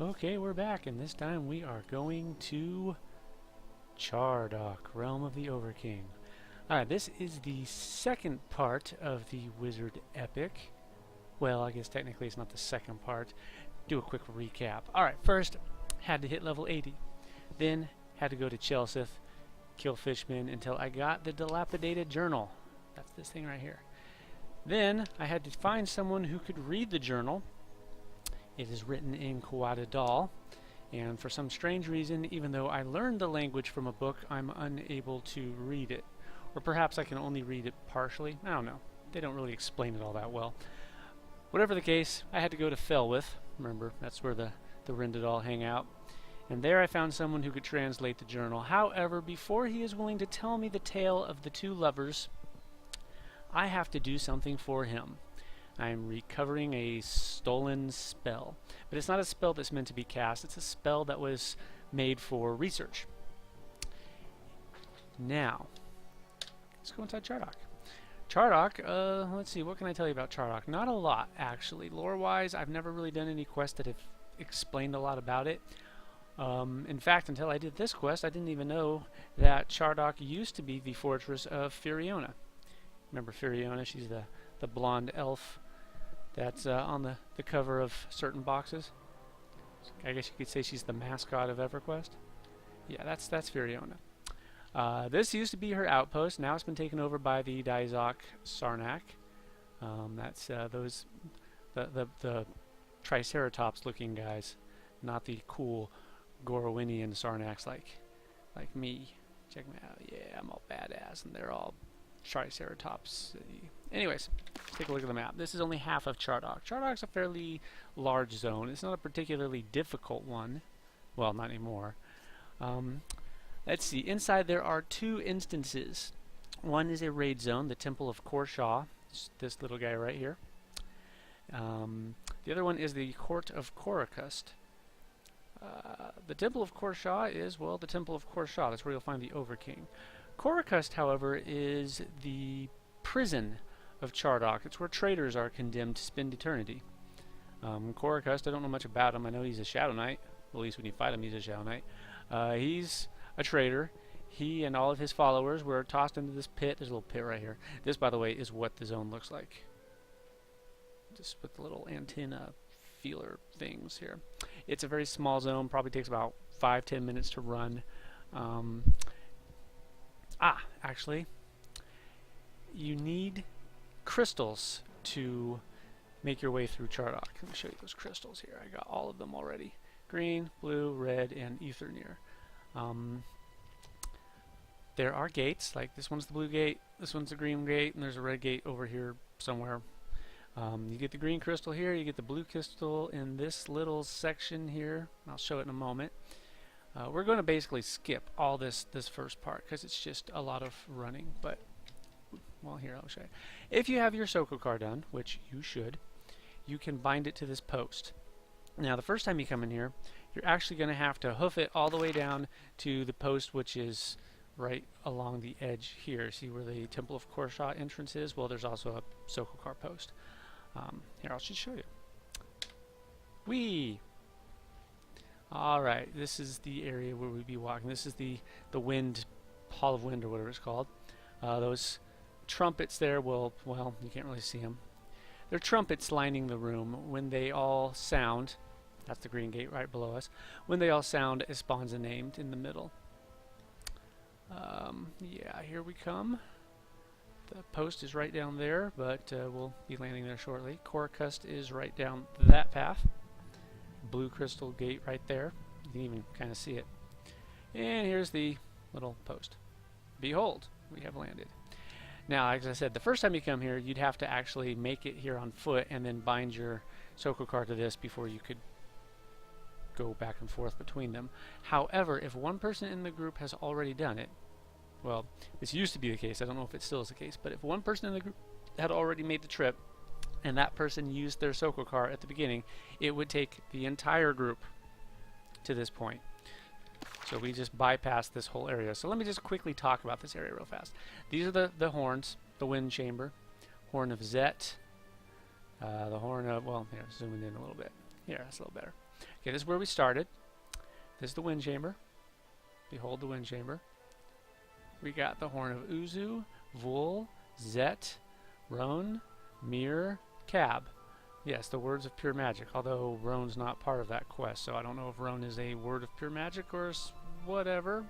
Okay, we're back, and this time we are going to Chardock, Realm of the Overking. Alright, this is the second part of the Wizard Epic. Well, I guess technically it's not the second part. Do a quick recap. Alright, first, had to hit level 80. Then, had to go to Chelsea, kill fishmen until I got the dilapidated journal. That's this thing right here. Then, I had to find someone who could read the journal. It is written in Dal, and for some strange reason, even though I learned the language from a book, I'm unable to read it. Or perhaps I can only read it partially. I don't know. They don't really explain it all that well. Whatever the case, I had to go to Felwith. Remember, that's where the Rindadal hang out. And there I found someone who could translate the journal. However, before he is willing to tell me the tale of the two lovers, I have to do something for him. I'm recovering a stolen spell. But it's not a spell that's meant to be cast. It's a spell that was made for research. Now, let's go inside Chardock. Chardock, let's see, what can I tell you about Chardock? Not a lot, actually. Lore-wise, I've never really done any quests that have explained a lot about it. In fact, until I did this quest, I didn't even know that Chardock used to be the fortress of Firiona. Remember Firiona? She's the blonde elf that's on the cover of certain boxes. I guess you could say she's the mascot of EverQuest. Yeah, that's Firiona. This used to be her outpost. Now it's been taken over by the Di'Zok SARNAK. That's the Triceratops looking guys, not the cool Gorowynian SARNAKs like me. Check me out. Yeah, I'm all badass, and they're all Triceratops. Anyways, let's take a look at the map. This is only half of Chardock. Chardock's a fairly large zone. It's not a particularly difficult one. Well, not anymore. Let's see. Inside there are two instances. One is a raid zone, the Temple of Korshaw. This little guy right here. The other one is the Court of Korokust. The Temple of Korshaw is, well, the Temple of Korshaw. That's where you'll find the Overking. Korokust, however, is the prison of Chardock. It's where traitors are condemned to spend eternity. Korokust, I don't know much about him. I know he's a Shadow Knight. At least when you fight him, he's a Shadow Knight. He's a traitor. He and all of his followers were tossed into this pit. There's a little pit right here. This, by the way, is what the zone looks like. Just with the little antenna feeler things here. It's a very small zone. Probably takes about 5-10 minutes to run. Actually, you need crystals to make your way through Chardock. Let me show you those crystals here. I got all of them already. Green, blue, red, and Aetherneer. There are gates, like this one's the blue gate, this one's the green gate, and there's a red gate over here somewhere. You get the green crystal here, you get the blue crystal in this little section here. I'll show it in a moment. We're going to basically skip all this first part because it's just a lot of running. But, well, here, I'll show you. If you have your Sokokar done, which you should, you can bind it to this post. Now, the first time you come in here, you're actually going to have to hoof it all the way down to the post, which is right along the edge here. See where the Temple of Korshaw entrance is? Well, there's also a Sokokar post. Here, I'll just show you. Whee! Alright, this is the area where we'd be walking. This is the wind, Hall of Wind or whatever it's called. Those trumpets there will, well, you can't really see them. They're trumpets lining the room. When they all sound, that's the green gate right below us. When they all sound, it spawns a name in the middle. Yeah, here we come. The post is right down there, but we'll be landing there shortly. Korokust is right down that path. Blue crystal gate right there. You can even kind of see it. And here's the little post. Behold, we have landed. Now, as I said, the first time you come here, you'd have to actually make it here on foot and then bind your Sokokar to this before you could go back and forth between them. However, if one person in the group has already done it, well, this used to be the case. I don't know if it still is the case, but if one person in the group had already made the trip and that person used their Sokokar at the beginning, it would take the entire group to this point. So we just bypassed this whole area. So let me just quickly talk about this area real fast. These are the horns, the wind chamber, horn of Zet, the horn of, well, here, zooming in a little bit. Here, that's a little better. Okay, this is where we started. This is the wind chamber. Behold the wind chamber. We got the horn of Uzu, Vul, Zet, Roan, Mir, Cab. Yes, the words of pure magic, although Roan's not part of that quest, so I don't know if Roan is a word of pure magic or whatever.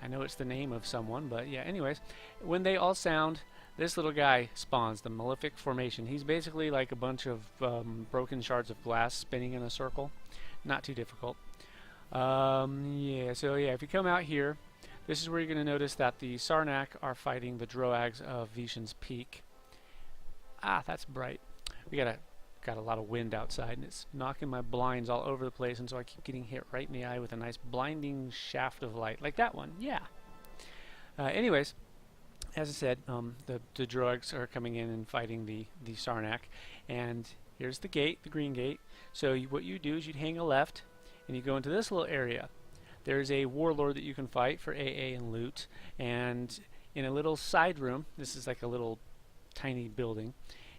I know it's the name of someone, but yeah, anyways. When they all sound, this little guy spawns, the Malefic Formation. He's basically like a bunch of broken shards of glass spinning in a circle. Not too difficult. Yeah, so yeah, if you come out here, this is where you're going to notice that the SARNAK are fighting the Droags of Vishan's Peak. Ah, that's bright. We got a lot of wind outside, and it's knocking my blinds all over the place, and so I keep getting hit right in the eye with a nice blinding shaft of light, like that one. Yeah. Anyways, as I said, the Droags are coming in and fighting the SARNAK, and here's the gate, the green gate. So what you do is you'd hang a left, and you go into this little area. There's a warlord that you can fight for AA and loot, and in a little side room, this is like a little tiny building.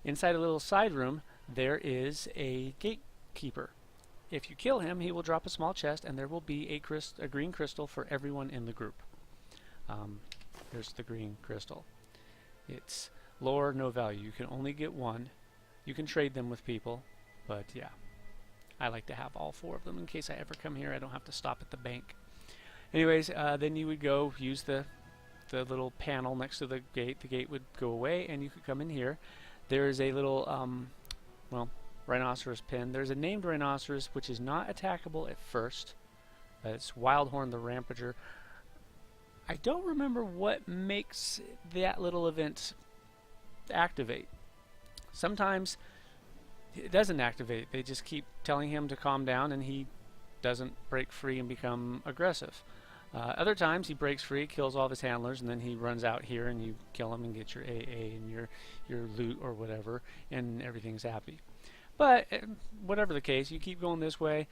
Inside a little side room, there is a gatekeeper. If you kill him, he will drop a small chest, and there will be a green crystal for everyone in the group. There's the green crystal. It's lore, no value. You can only get one. You can trade them with people, but yeah. I like to have all 4 of them in case I ever come here. I don't have to stop at the bank. Anyways, then you would go use the little panel next to the gate. The gate would go away, and you could come in here. There is a little, well, rhinoceros pen. There's a named rhinoceros, which is not attackable at first. It's Wildhorn the Rampager. I don't remember what makes that little event activate. Sometimes it doesn't activate. They just keep telling him to calm down, and he doesn't break free and become aggressive. Other times he breaks free, kills all of his handlers, and then he runs out here, and you kill him and get your AA and your loot or whatever, and everything's happy. But whatever the case, you keep going this way.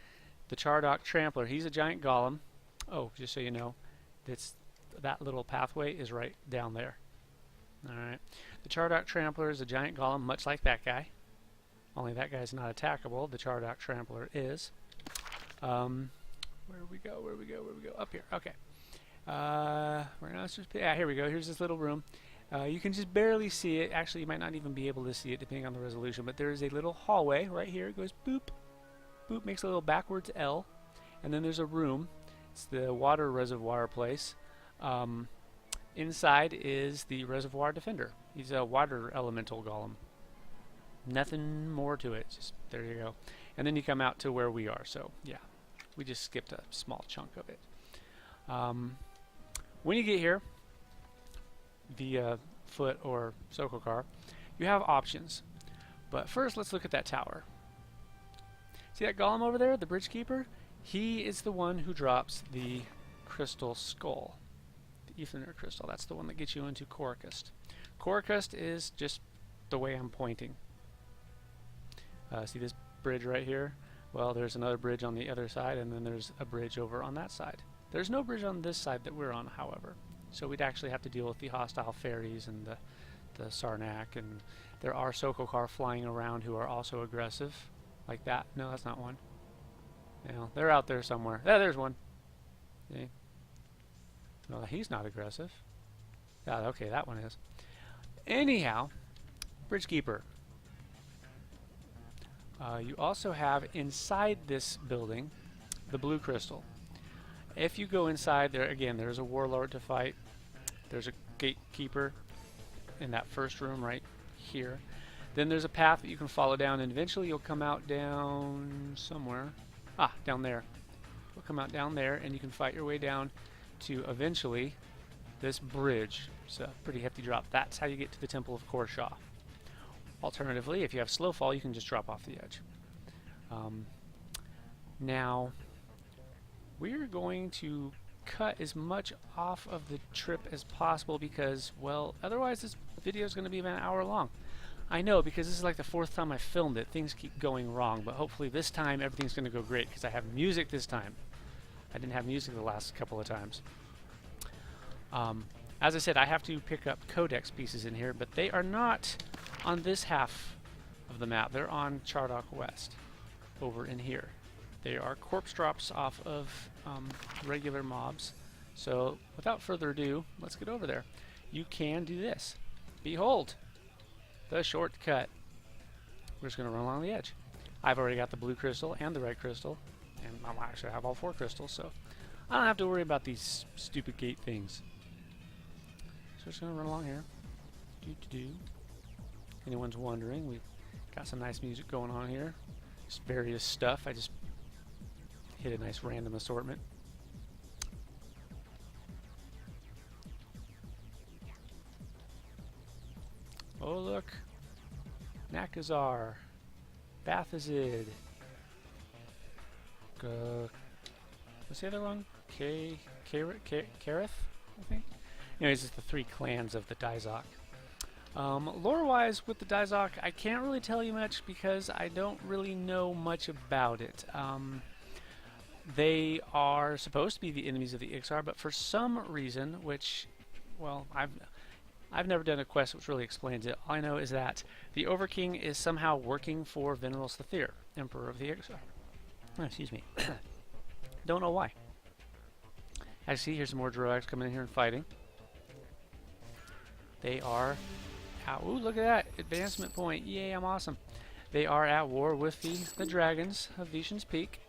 The Chardock Trampler, he's a giant golem. Oh, just so you know, that little pathway is right down there. Alright. The Chardock Trampler is a giant golem, much like that guy. Only that guy's not attackable. The Chardock Trampler is. Where we go? Up here. Okay. Yeah, here we go. Here's this little room. You can just barely see it. Actually, you might not even be able to see it depending on the resolution, but there is a little hallway right here. It goes boop, boop, makes a little backwards L, and then there's a room. It's the water reservoir place. Inside is the reservoir defender. He's a water elemental golem. Nothing more to it. Just there you go. And then you come out to where we are. So yeah, we just skipped a small chunk of it. When you get here, via foot or Soko car, you have options. But first, let's look at that tower. See that golem over there, the bridge keeper? He is the one who drops the crystal skull. The Ether crystal. That's the one that gets you into Korokust. Korokust is just the way I'm pointing. See this bridge right here? Well, there's another bridge on the other side, and then there's a bridge over on that side. There's no bridge on this side that we're on, however. So we'd actually have to deal with the hostile fairies and the SARNAK, and there are Soko car flying around who are also aggressive. Like that. No, that's not one. You know, they're out there somewhere. There's one. See? No, he's not aggressive. Yeah, okay, that one is. Anyhow, Bridgekeeper. You also have inside this building the blue crystal. If you go inside there, again, there's a warlord to fight. There's a gatekeeper in that first room right here. Then there's a path that you can follow down, and eventually you'll come out down somewhere. Ah, down there. You'll come out down there, and you can fight your way down to eventually this bridge. It's a pretty hefty drop. That's how you get to the Temple of Korshaw. Alternatively, if you have slow fall, you can just drop off the edge. Now, we're going to cut as much off of the trip as possible because, well, otherwise this video is going to be about an hour long. I know, because this is like the 4th time I filmed it. Things keep going wrong, but hopefully this time everything's going to go great because I have music this time. I didn't have music the last couple of times. As I said, I have to pick up codex pieces in here, but they are not on this half of the map. They're on Chardock West, over in here. They are corpse drops off of regular mobs. So without further ado, let's get over there. You can do this. Behold, the shortcut. We're just going to run along the edge. I've already got the blue crystal and the red crystal, and I actually have all 4 crystals, so I don't have to worry about these stupid gate things. So we're just going to run along here. Anyone's wondering, we've got some nice music going on here. Just various stuff. I just hit a nice random assortment. Oh look, Nakazar, Bathazid, what's the other one? Kareth, I think? Anyways, it's the 3 clans of the Di'Zok. Lore-wise, with the Di'Zok, I can't really tell you much because I don't really know much about it. They are supposed to be the enemies of the Ixar, but for some reason, which, well, I've never done a quest which really explains it. All I know is that the Overking is somehow working for Veneros the Thir, Emperor of the Ixar. Oh, excuse me. Don't know why. I see here's some more Droids coming in here and fighting. They are... Ooh, look at that! Advancement point. Yay, I'm awesome. They are at war with the dragons of Vishan's Peak.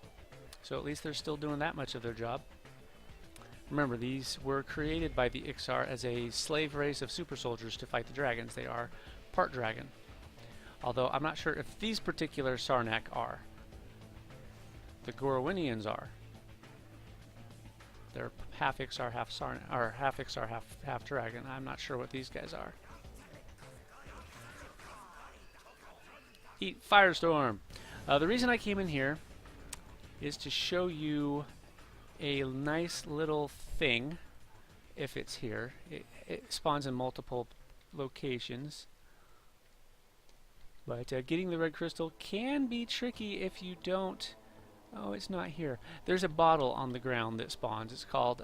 So at least they're still doing that much of their job. Remember, these were created by the Ixar as a slave race of super soldiers to fight the dragons. They are part dragon. Although I'm not sure if these particular SARNAK are. The Gorowynians are. They're half Ixar, half SARNAK, or half Ixar, half dragon. I'm not sure what these guys are. Eat Firestorm. The reason I came in here is to show you a nice little thing. If it's here, it spawns in multiple locations. But getting the red crystal can be tricky if you don't... Oh, it's not here. There's a bottle on the ground that spawns. It's called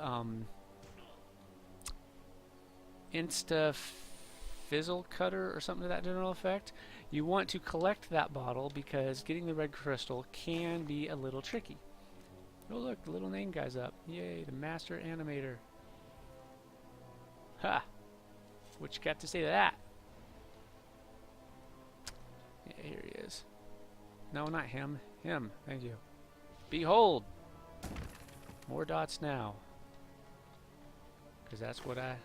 Insta Fizzle Cutter or something to that general effect. You want to collect that bottle because getting the red crystal can be a little tricky. Oh look, the little name guy's up. Yay, the master animator. Ha! What you got to say to that? Yeah, here he is. No, not him. Him. Thank you. Behold! More dots now. Because that's what I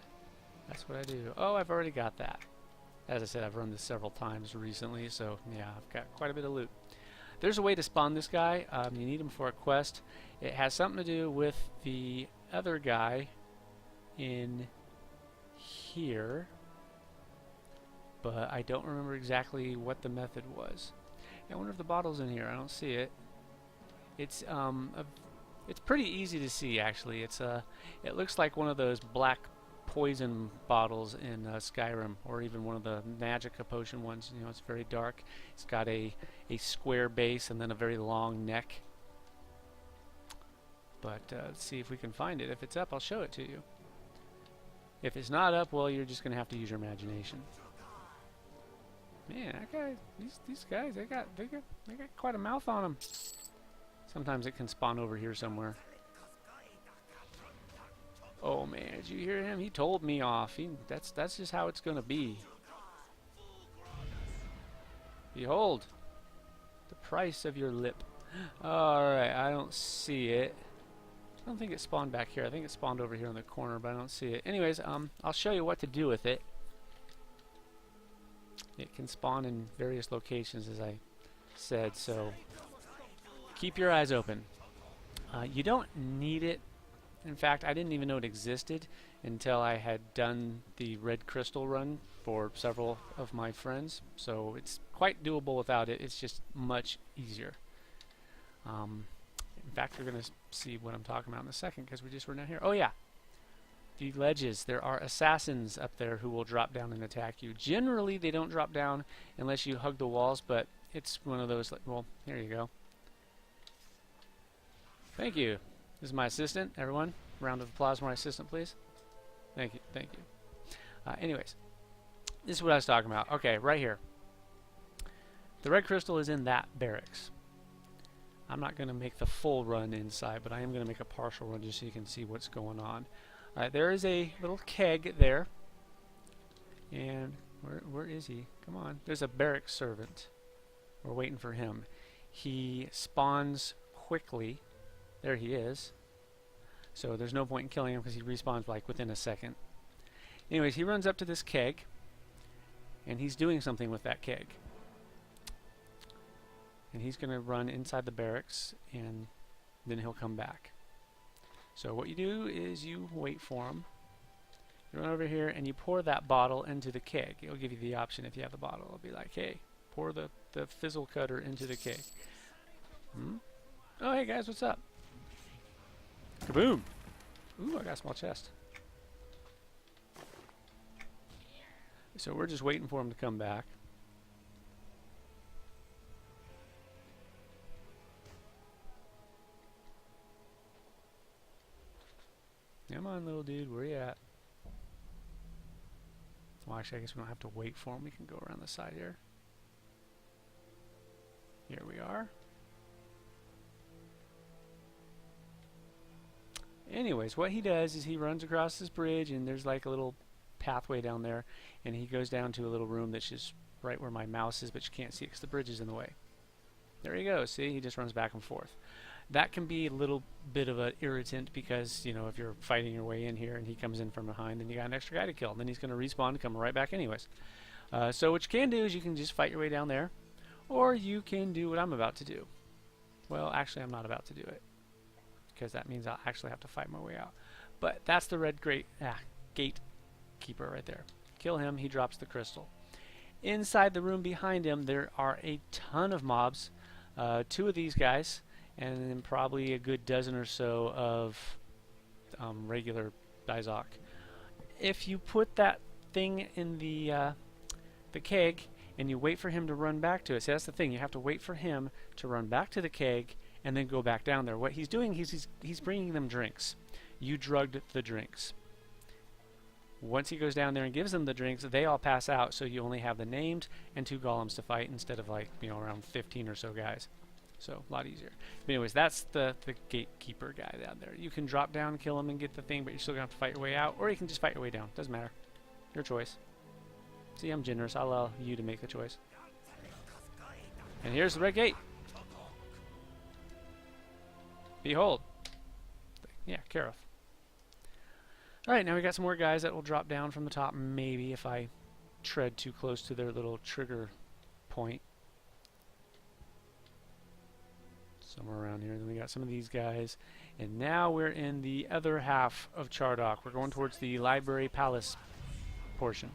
do. Oh, I've already got that. As I said, I've run this several times recently, so yeah, I've got quite a bit of loot. There's a way to spawn this guy. You need him for a quest. It has something to do with the other guy in here, but I don't remember exactly what the method was. I wonder if the bottle's in here. I don't see it. It's pretty easy to see actually. It looks like one of those black poison bottles in Skyrim, or even one of the Magica potion ones. You know, it's very dark. It's got a square base and then a very long neck. But let's see if we can find it. If it's up, I'll show it to you. If it's not up, well, you're just gonna have to use your imagination. Man, that guy, these guys, they got quite a mouth on them. Sometimes it can spawn over here somewhere. Oh man, did you hear him? He told me off. That's just how it's gonna be. Behold, the price of your lip. Alright, I don't see it. I don't think it spawned back here. I think it spawned over here in the corner, but I don't see it. Anyways, I'll show you what to do with it. It can spawn in various locations, as I said, so keep your eyes open. You don't need it. In fact, I didn't even know it existed until I had done the red crystal run for several of my friends, so it's quite doable without it. It's just much easier. In fact, we're going to see what I'm talking about in a second because we just were not here. Oh yeah, the ledges. There are assassins up there who will drop down and attack you. Generally, they don't drop down unless you hug the walls, but it's one of those, well, here you go. Thank you. This is my assistant, everyone. Round of applause for my assistant, please. Thank you, thank you. Anyways, this is what I was talking about. Okay, right here. The red crystal is in that barracks. I'm not going to make the full run inside, but I am going to make a partial run just so you can see what's going on. Alright, there is a little keg there. And where is he? Come on. There's a barracks servant. We're waiting for him. He spawns quickly. There he is. So there's no point in killing him because he respawns like within a second. Anyways, he runs up to this keg. And he's doing something with that keg. And he's going to run inside the barracks, and then he'll come back. So what you do is you wait for him. You run over here and you pour that bottle into the keg. It'll give you the option if you have the bottle. It'll be like, hey, pour the fizzle cutter into the keg. Oh, hey guys, what's up? Kaboom! Ooh, I got a small chest. So we're just waiting for him to come back. Come on, little dude, where you at? Well, actually, I guess we don't have to wait for him. We can go around the side here. Here we are. Anyways, what he does is he runs across this bridge, and there's like a little pathway down there, and he goes down to a little room that's just right where my mouse is, but you can't see it because the bridge is in the way. There he goes. See, he just runs back and forth. That can be a little bit of an irritant because, you know, if you're fighting your way in here and he comes in from behind, then you got an extra guy to kill. And then he's going to respawn and come right back anyways. So what you can do is you can just fight your way down there, or you can do what I'm about to do. Well, actually, I'm not about to do it because that means I'll actually have to fight my way out. But that's the red gatekeeper right there. Kill him, he drops the crystal. Inside the room behind him, there are a ton of mobs. 2 of these guys, and then probably a good dozen or so of regular Di'Zok. If you put that thing in the keg and you wait for him to run back to it, see, that's the thing, you have to wait for him to run back to the keg and then go back down there. What he's doing, he's bringing them drinks. You drugged the drinks. Once he goes down there and gives them the drinks, they all pass out, so you only have the named and 2 golems to fight instead of, like, you know, around 15 or so guys. So, a lot easier. But anyways, that's the gatekeeper guy down there. You can drop down, kill him, and get the thing, but you're still going to have to fight your way out, or you can just fight your way down. Doesn't matter. Your choice. See, I'm generous. I'll allow you to make the choice. And here's the red gate. Behold. Yeah, Kareth. Alright, now we got some more guys that will drop down from the top, maybe, if I tread too close to their little trigger point. Somewhere around here. Then we got some of these guys. And now we're in the other half of Chardock. We're going towards the Library Palace portion.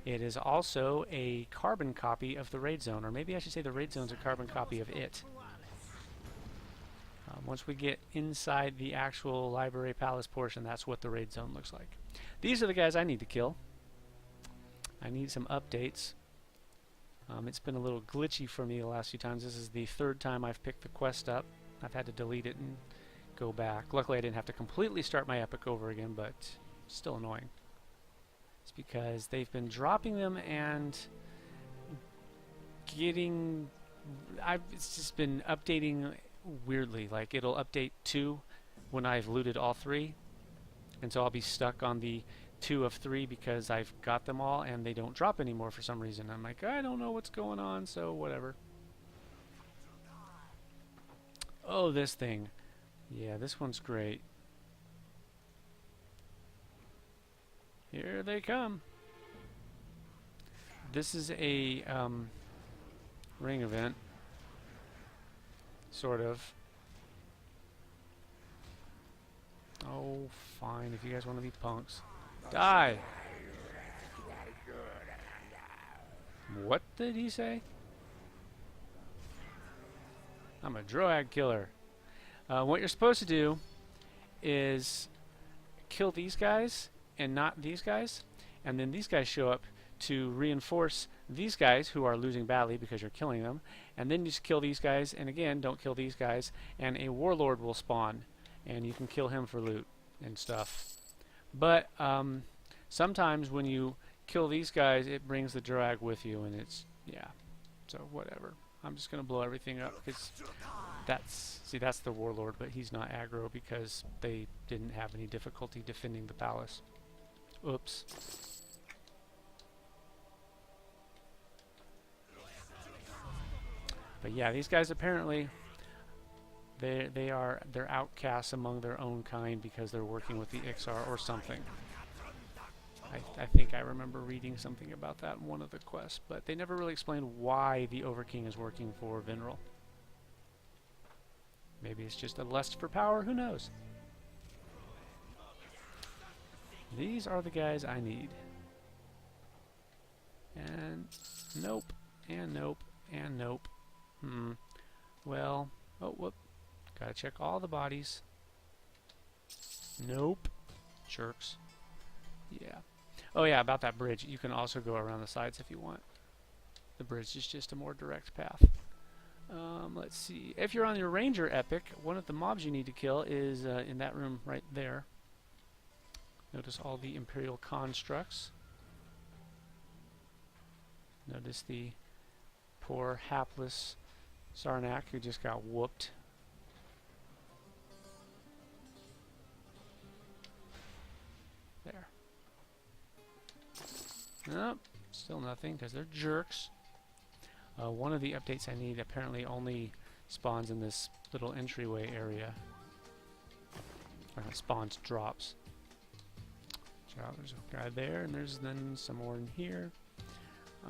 It is also a carbon copy of the raid zone, or maybe I should say the raid zone's a carbon copy of it. Once we get inside the actual Library Palace portion, that's what the raid zone looks like. These are the guys I need to kill. I need some updates. It's been a little glitchy for me the last few times. This is the 3rd time I've picked the quest up. I've had to delete it and go back. Luckily I didn't have to completely start my epic over again, but still annoying. It's because they've been dropping them and getting... it's just been updating weirdly. Like, it'll update 2 when I've looted all 3, and so I'll be stuck on the 2 of 3 because I've got them all and they don't drop anymore for some reason. I'm like, I don't know what's going on, so whatever. Oh, this thing. Yeah, this one's great. Here they come. This is a ring event. Sort of. Oh, fine, if you guys want to be punks. Die! What did he say? I'm a droag killer. What you're supposed to do is kill these guys and not these guys, and then these guys show up to reinforce these guys who are losing badly because you're killing them, and then you just kill these guys, and again, don't kill these guys, and a warlord will spawn, and you can kill him for loot and stuff. But sometimes when you kill these guys, it brings the drag with you, and it's, yeah, so whatever. I'm just going to blow everything up because that's the warlord, but he's not aggro because they didn't have any difficulty defending the palace. Oops. But yeah, these guys apparently they're outcasts among their own kind because they're working with the Ixar or something. I think I remember reading something about that in one of the quests, but they never really explained why the Overking is working for Vinril. Maybe it's just a lust for power, who knows? These are the guys I need. And nope, and nope, and nope. Well, oh, whoop. Gotta check all the bodies. Nope. Jerks. Yeah. Oh yeah, about that bridge. You can also go around the sides if you want. The bridge is just a more direct path. Let's see. If you're on your Ranger Epic, one of the mobs you need to kill is in that room right there. Notice all the Imperial constructs. Notice the poor hapless SARNAK who just got whooped. There. Nope, still nothing because they're jerks. One of the updates I need apparently only spawns in this little entryway area. Or not spawns, drops. There's a guy there, and there's then some more in here.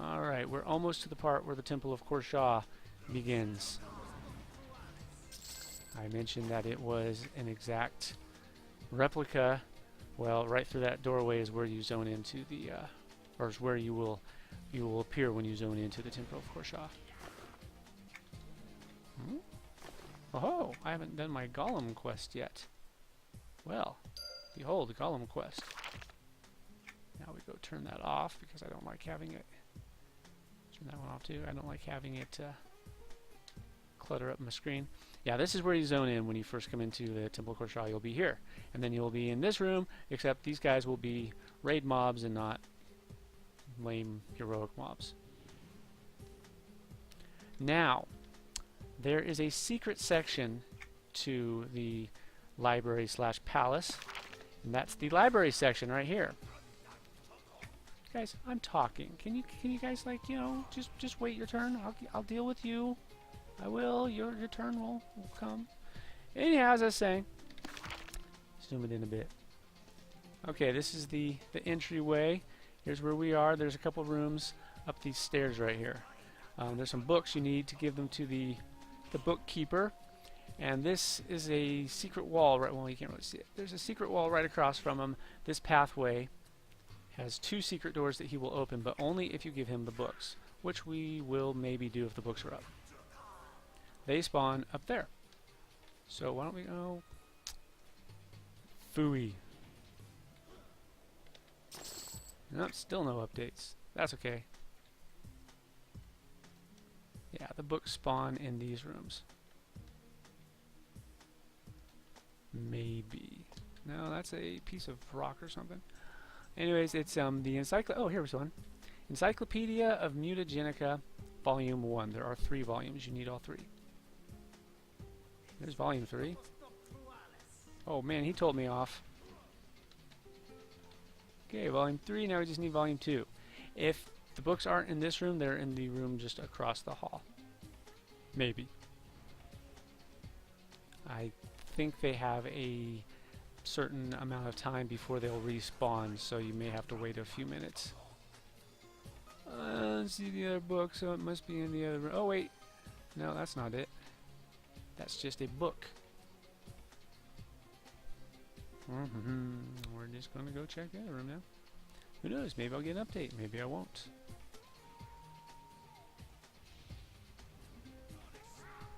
Alright, we're almost to the part where the Temple of Korsha begins. I mentioned that it was an exact replica. Well, right through that doorway is where you zone into the, or is where you will appear when you zone into the Temple of Korsha. Oh, I haven't done my Golem quest yet. Well, behold, the Golem quest. Now we go turn that off because I don't like having it. Turn that one off too. I don't like having it clutter up my screen. Yeah, this is where you zone in when you first come into the Temple of Korsha. You'll be here. And then you'll be in this room, except these guys will be raid mobs and not lame heroic mobs. Now, there is a secret section to the library slash palace, and that's the library section right here. Guys, I'm talking. Can you guys, like, you know, just wait your turn? I'll deal with you. I will. Your turn will come. Anyhow, as I was saying, zoom it in a bit. Okay, this is the entryway. Here's where we are. There's a couple rooms up these stairs right here. There's some books you need to give them to the bookkeeper. And this is a secret wall. Right, well, you can't really see it. There's a secret wall right across from him. This pathway has 2 secret doors that he will open, but only if you give him the books, which we will maybe do if the books are up. They spawn up there. So why don't we go... Phooey. Nope, still no updates. That's okay. Yeah, the books spawn in these rooms. Maybe. No, that's a piece of rock or something. Anyways, it's the oh, here's one. Encyclopedia of Mutagenica, Volume 1. There are 3 volumes. You need all 3. There's Volume 3. Oh man, he told me off. Okay, Volume 3. Now we just need Volume 2. If the books aren't in this room, they're in the room just across the hall. Maybe. I think they have a certain amount of time before they'll respawn, so you may have to wait a few minutes. Let's see the other book, so it must be in the other room. Oh wait, no, that's not it. That's just a book. We're just gonna go check the other room now. Who knows, maybe I'll get an update, maybe I won't.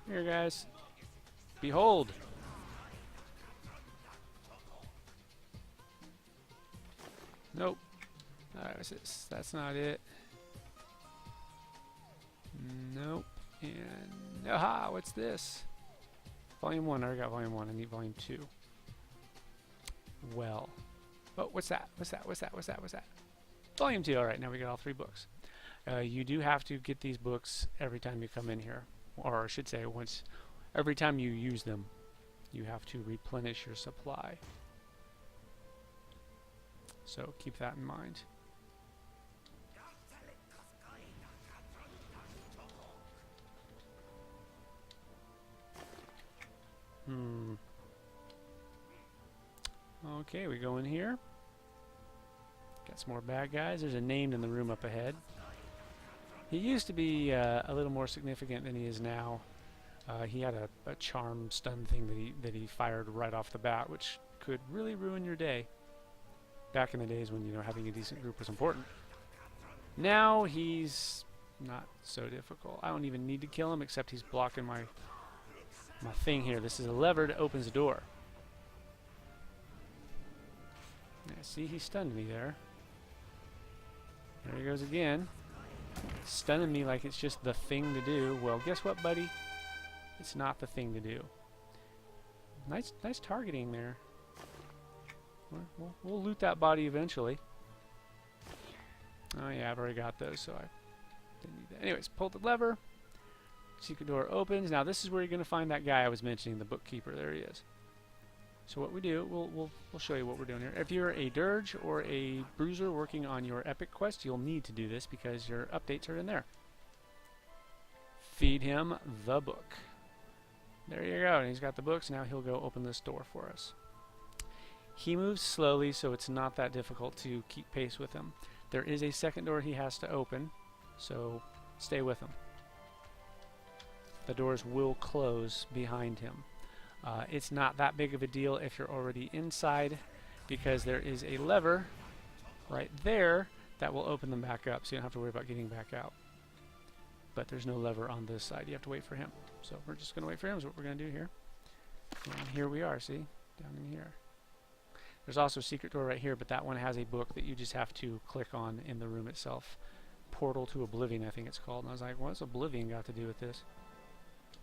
Here guys, behold! Nope. Alright, what's this? That's not it. Nope. And aha, what's this? Volume 1. I already got Volume 1. I need Volume 2. Well. Oh, what's that? What's that? What's that? What's that? What's that? Volume 2. Alright, now we got all 3 books. You do have to get these books every time you come in here. Or I should say, once Every time you use them, you have to replenish your supply. So keep that in mind. Okay, we go in here. Got some more bad guys. There's a named in the room up ahead. He used to be a little more significant than he is now. He had a charm stun thing that he fired right off the bat, which could really ruin your day. Back in the days when, you know, having a decent group was important. Now he's not so difficult. I don't even need to kill him, except he's blocking my thing here. This is a lever that opens the door. Yeah, see, he stunned me there. There he goes again. Stunning me like it's just the thing to do. Well, guess what, buddy? It's not the thing to do. Nice targeting there. We'll loot that body eventually. Oh yeah, I've already got those, so I didn't need that. Anyways, pull the lever. Secret door opens. Now this is where you're going to find that guy I was mentioning, the bookkeeper. There he is. So what we do, we'll show you what we're doing here. If you're a dirge or a bruiser working on your epic quest, you'll need to do this because your updates are in there. Feed him the book. There you go. And he's got the books. Now he'll go open this door for us. He moves slowly, so it's not that difficult to keep pace with him. There is a second door he has to open, so stay with him. The doors will close behind him. It's not that big of a deal if you're already inside, because there is a lever right there that will open them back up, so you don't have to worry about getting back out. But there's no lever on this side. You have to wait for him. So we're just going to wait for him is what we're going to do here. And here we are, see? Down in here. There's also a secret door right here, but that one has a book that you just have to click on in the room itself. Portal to Oblivion, I think it's called. And I was like, what's Oblivion got to do with this?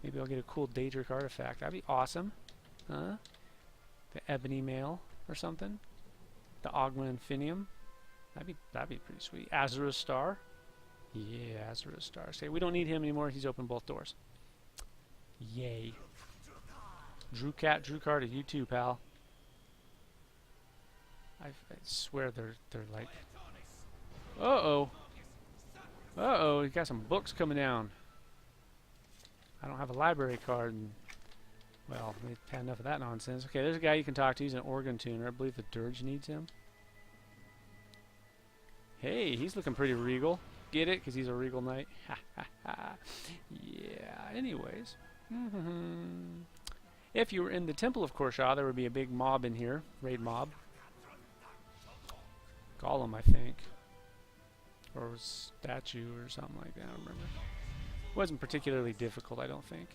Maybe I'll get a cool Daedric artifact. That'd be awesome. Huh? The Ebony Mail or something. The Ogma Infinium. That'd be pretty sweet. Azura's Star. Yeah, Azura's Star. Say, we don't need him anymore. He's opened both doors. Yay. Drew Car to you too, pal. I swear they're like... Uh-oh. Uh-oh, you got some books coming down. I don't have a library card, and... Well, we've had enough of that nonsense. Okay, there's a guy you can talk to. He's an organ tuner. I believe the Dirge needs him. Hey, he's looking pretty regal. Get it? Because he's a regal knight. Ha ha ha. Yeah, anyways. If you were in the Temple of Korsha, there would be a big mob in here. Raid mob. Golem, I think. Or statue or something like that. I don't remember. It wasn't particularly difficult, I don't think.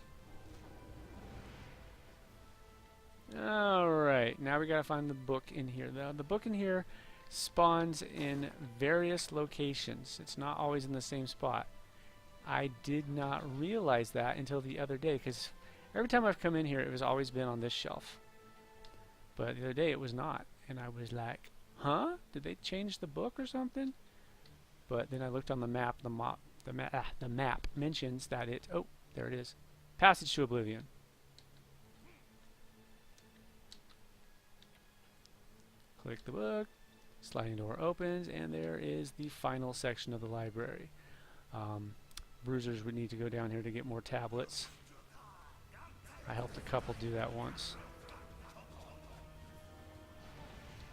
Alright, now we gotta find the book in here. The book in here spawns in various locations. It's not always in the same spot. I did not realize that until the other day, because every time I've come in here, it was always been on this shelf. But the other day, it was not. And I was like, huh? Did they change the book or something? But then I looked on the map. The map mentions that it... Oh, there it is. Passage to Oblivion. Click the book. Sliding door opens, and there is the final section of the library. Bruisers would need to go down here to get more tablets. I helped a couple do that once.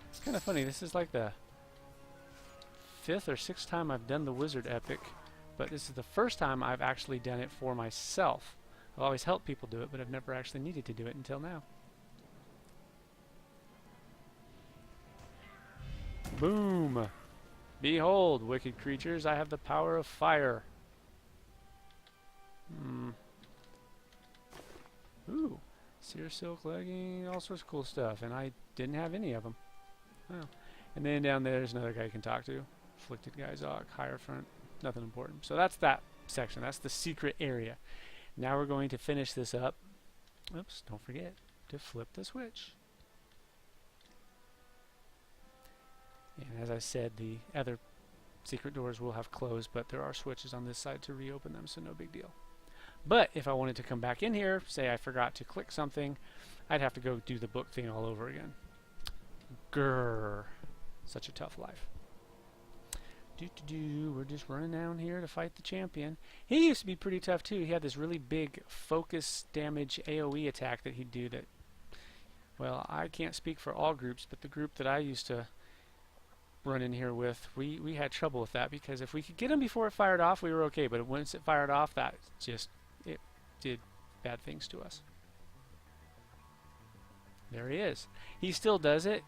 It's kind of funny. This is like the 5th or 6th time I've done the Wizard Epic, but this is the first time I've actually done it for myself. I've always helped people do it, but I've never actually needed to do it until now. Boom! Behold, wicked creatures, I have the power of fire. Ooh, seer silk legging, all sorts of cool stuff, and I didn't have any of them. Oh. And then down there's another guy you can talk to. Afflicted Di'Zok, Hierophant, nothing important. So that's that section. That's the secret area. Now we're going to finish this up. Oops, don't forget to flip the switch. And as I said, the other secret doors will have closed, but there are switches on this side to reopen them, so no big deal. But if I wanted to come back in here, say I forgot to click something, I'd have to go do the book thing all over again. Grrr. Such a tough life. We're just running down here to fight the champion. He used to be pretty tough too. He had this really big focus damage AoE attack that he'd do that, well, I can't speak for all groups, but the group that I used to run in here with, we had trouble with that, because if we could get him before it fired off, we were okay, but once it fired off, that just, it did bad things to us. There he is. He still does it,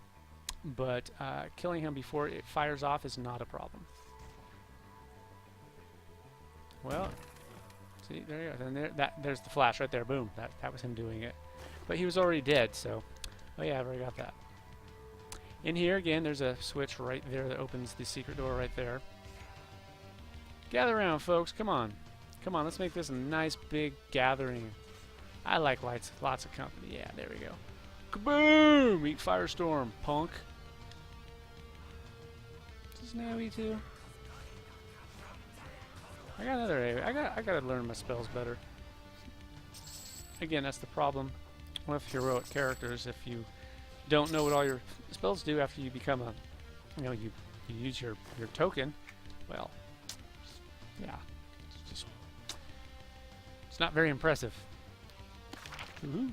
but killing him before it fires off is not a problem. Well, see, there you go. And there's the flash right there. Boom. That was him doing it. But he was already dead, so... Oh yeah, I've already got that. In here, again, there's a switch right there that opens the secret door right there. Gather around, folks. Come on. Come on, let's make this a nice big gathering. I like lots of company. Yeah, there we go. Kaboom! Eat Firestorm, punk. Is this an AoE too? I got another AoE. I gotta learn my spells better. Again, that's the problem with heroic characters. If you don't know what all your spells do after you become a, you know, you use your token, well, yeah, it's not very impressive. Woohoo!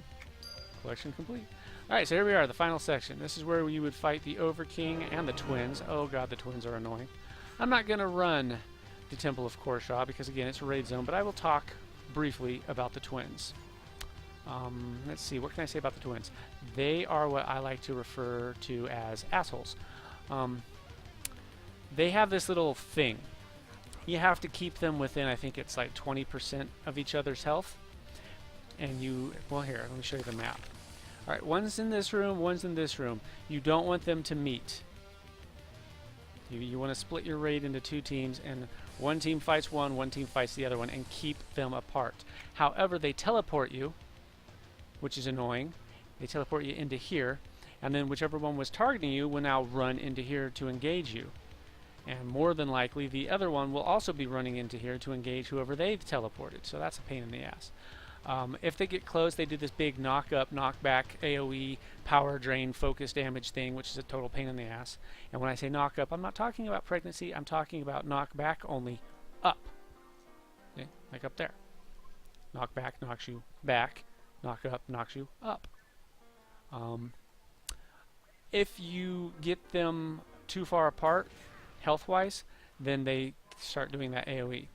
Collection complete. Alright, so here we are, the final section. This is where you would fight the Overking and the twins. Oh god, the twins are annoying. I'm not going to run the Temple of Korshaw because, again, it's a raid zone, but I will talk briefly about the twins. Let's see, what can I say about the twins? They are what I like to refer to as assholes. They have this little thing. You have to keep them within, I think it's like 20% of each other's health. And you, well, here, let me show you the map. Alright, one's in this room, one's in this room. You don't want them to meet. You want to split your raid into two teams, and one team fights one team fights the other one, and keep them apart. However, they teleport you, which is annoying. They teleport you into here, and then whichever one was targeting you will now run into here to engage you. And more than likely, the other one will also be running into here to engage whoever they've teleported. So that's a pain in the ass. If they get close, they do this big knock-up, knock-back, AoE, power drain, focus damage thing, which is a total pain in the ass. And when I say knock-up, I'm not talking about pregnancy, I'm talking about knock-back, only up. Okay? Like up there. Knock-back knocks you back, knock-up knocks you up. If you get them too far apart, health-wise, then they start doing that AoE.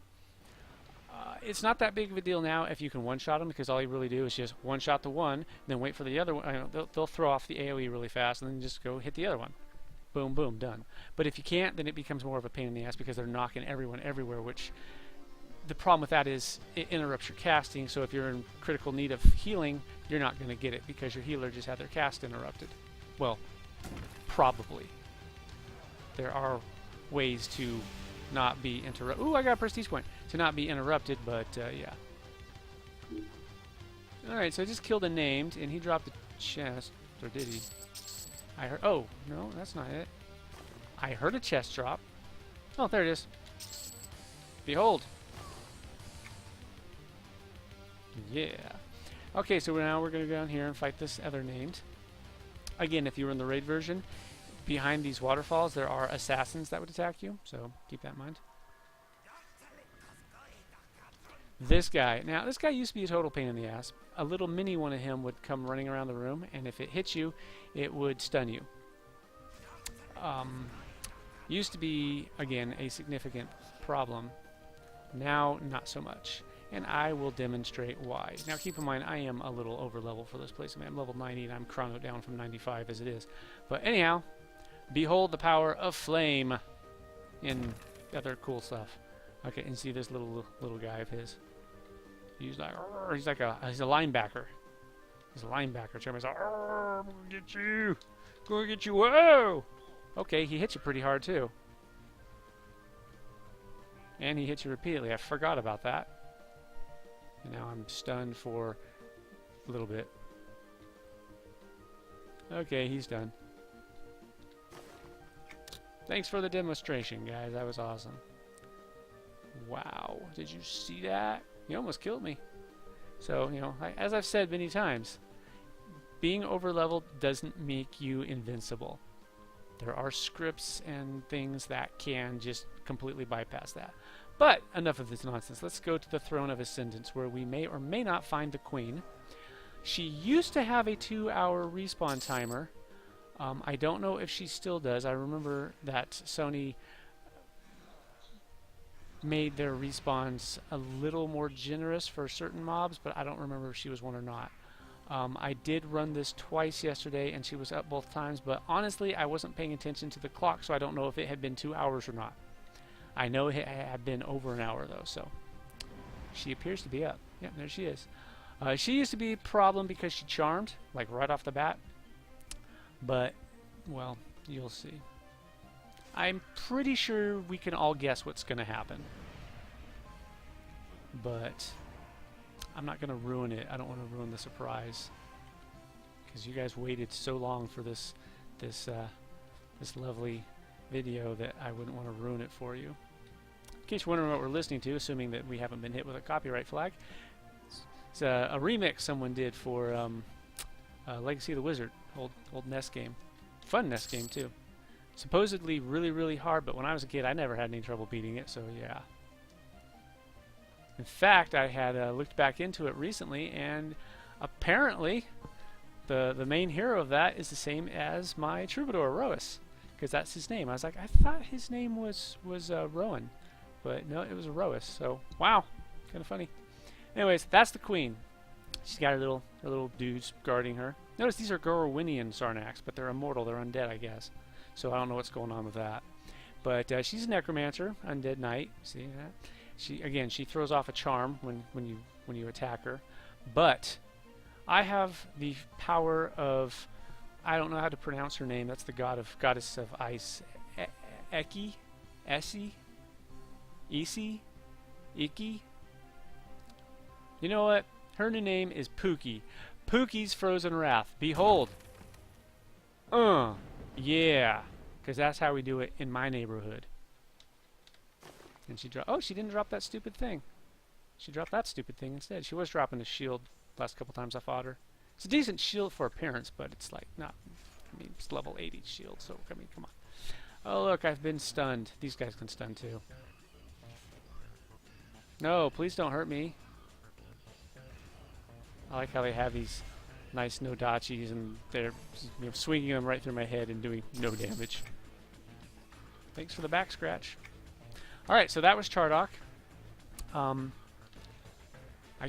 It's not that big of a deal now if you can one-shot them, because all you really do is just one-shot the one, then wait for the other one. They'll throw off the AoE really fast, and then just go hit the other one. Boom, boom, done. But if you can't, then it becomes more of a pain in the ass because they're knocking everyone everywhere, which the problem with that is it interrupts your casting, so if you're in critical need of healing, you're not going to get it because your healer just had their cast interrupted. Well, probably. There are ways to not be interrupted. Ooh, I got a prestige coin. To not be interrupted, but yeah. Alright, so I just killed a named, and he dropped a chest. Or did he? I heard. Oh, no, that's not it. I heard a chest drop. Oh, there it is. Behold. Yeah. Okay, so now we're going to go down here and fight this other named. Again, if you were in the raid version, behind these waterfalls there are assassins that would attack you, so keep that in mind. This guy, now this guy used to be a total pain in the ass. A little mini one of him would come running around the room, and if it hits you, it would stun you. Used to be, again, a significant problem. Now, not so much. And I will demonstrate why. Now keep in mind, I am a little over level for this place. I mean, I'm level 90 and I'm chronoed down from 95 as it is. But anyhow, behold the power of flame in other cool stuff. Okay, and see this little guy of his. He's like he's a linebacker. He's a linebacker. Everybody's like, I'm gonna get you. Gonna get you. Whoa! Okay, he hits you pretty hard too. And he hits you repeatedly. I forgot about that. And now I'm stunned for a little bit. Okay, he's done. Thanks for the demonstration, guys. That was awesome. Wow. Did you see that? He almost killed me. So, you know, as I've said many times, being overleveled doesn't make you invincible. There are scripts and things that can just completely bypass that. But enough of this nonsense. Let's go to the Throne of Ascendance, where we may or may not find the Queen. She used to have a 2-hour respawn timer. I don't know if she still does. I remember that Sony made their respawns a little more generous for certain mobs, but I don't remember if she was one or not. I did run this twice yesterday, and she was up both times, but honestly, I wasn't paying attention to the clock, so I don't know if it had been 2 hours or not. I know it had been over an hour, though, so she appears to be up. Yeah, there she is. She used to be a problem because she charmed, like right off the bat, but, well, you'll see. I'm pretty sure we can all guess what's going to happen, but I'm not going to ruin it. I don't want to ruin the surprise, because you guys waited so long for this lovely video that I wouldn't want to ruin it for you. In case you're wondering what we're listening to, assuming that we haven't been hit with a copyright flag, it's a remix someone did for Legacy of the Wizard, old NES game. Fun NES game too. Supposedly really, really hard, but when I was a kid I never had any trouble beating it, so yeah. In fact, I had looked back into it recently, and apparently the main hero of that is the same as my troubadour, Roas, because that's his name. I was like, I thought his name was Rowan, but no, it was Roas, so wow, kind of funny. Anyways, that's the Queen. She's got her little dudes guarding her. Notice these are Gorowinian SARNAKs, but they're immortal, they're undead, I guess. So I don't know what's going on with that. But she's a necromancer, undead knight. See that? She throws off a charm when you attack her. But I have the power of, I don't know how to pronounce her name. That's the goddess of ice. Eki, Essie, Isi, Iki. You know what? Her new name is Pookie. Pookie's Frozen Wrath. Behold. Yeah. Because that's how we do it in my neighborhood. And she dropped... Oh, she didn't drop that stupid thing. She dropped that stupid thing instead. She was dropping a shield last couple times I fought her. It's a decent shield for appearance, but it's like not... I mean, it's level 80 shield, so I mean, come on. Oh, look, I've been stunned. These guys can stun too. No, please don't hurt me. I like how they have these nice no-dachis, and they're swinging them right through my head and doing no damage. Thanks for the back scratch. Alright, so that was Chardock. I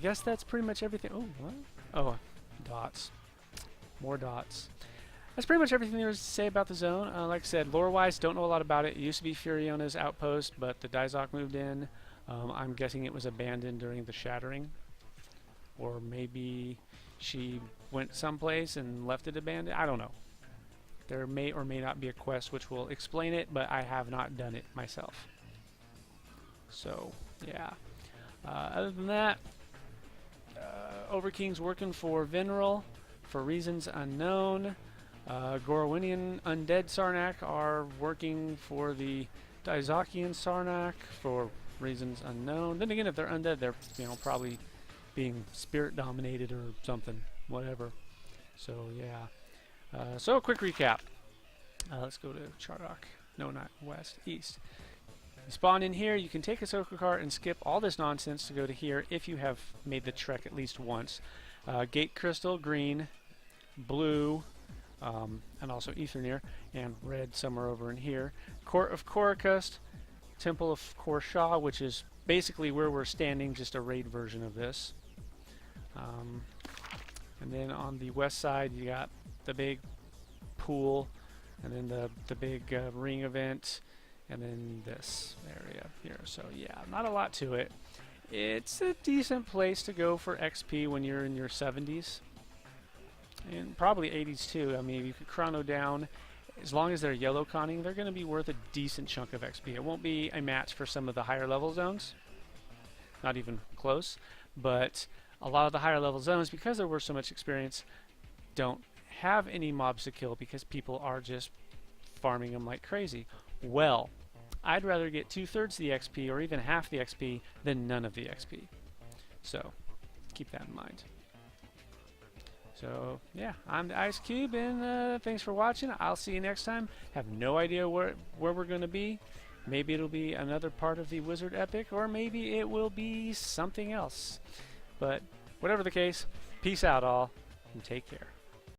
guess that's pretty much everything. Oh, what? Oh, dots. More dots. That's pretty much everything there is to say about the zone. Like I said, lore-wise, don't know a lot about it. It used to be Furiona's outpost, but the Di'Zok moved in. I'm guessing it was abandoned during the Shattering. Or maybe she went someplace and left it abandoned. I don't know. There may or may not be a quest which will explain it, but I have not done it myself. So, yeah. Other than that, Overking's working for Veneral for reasons unknown. Gorowinian undead Sarnak are working for the Di'Zokian Sarnak for reasons unknown. Then again, if they're undead, they're probably being spirit dominated or something, whatever. So yeah. So a quick recap. Let's go to Chardock. No, not west, east. You spawn in here. You can take a Soka cart and skip all this nonsense to go to here if you have made the trek at least once. Gate Crystal, green, blue, and also Aetherneer, and red somewhere over in here. Court of Korikust, Temple of Korsha, which is basically where we're standing, just a raid version of this. And then on the west side you got the big pool, and then the big ring event, and then this area here. So yeah, not a lot to it. It's a decent place to go for XP when you're in your 70s. And probably 80s too. I mean, if you could chrono down, as long as they're yellow conning, they're going to be worth a decent chunk of XP. It won't be a match for some of the higher level zones. Not even close. But a lot of the higher level zones, because they're worth so much experience, don't have any mobs to kill because people are just farming them like crazy. Well, I'd rather get 2/3 the XP or even half the XP than none of the XP. So, keep that in mind. So yeah, I'm the Ice Cube, and thanks for watching. I'll see you next time. Have no idea where we're going to be. Maybe it'll be another part of the Wizard Epic, or maybe it will be something else. But whatever the case, peace out all, and take care.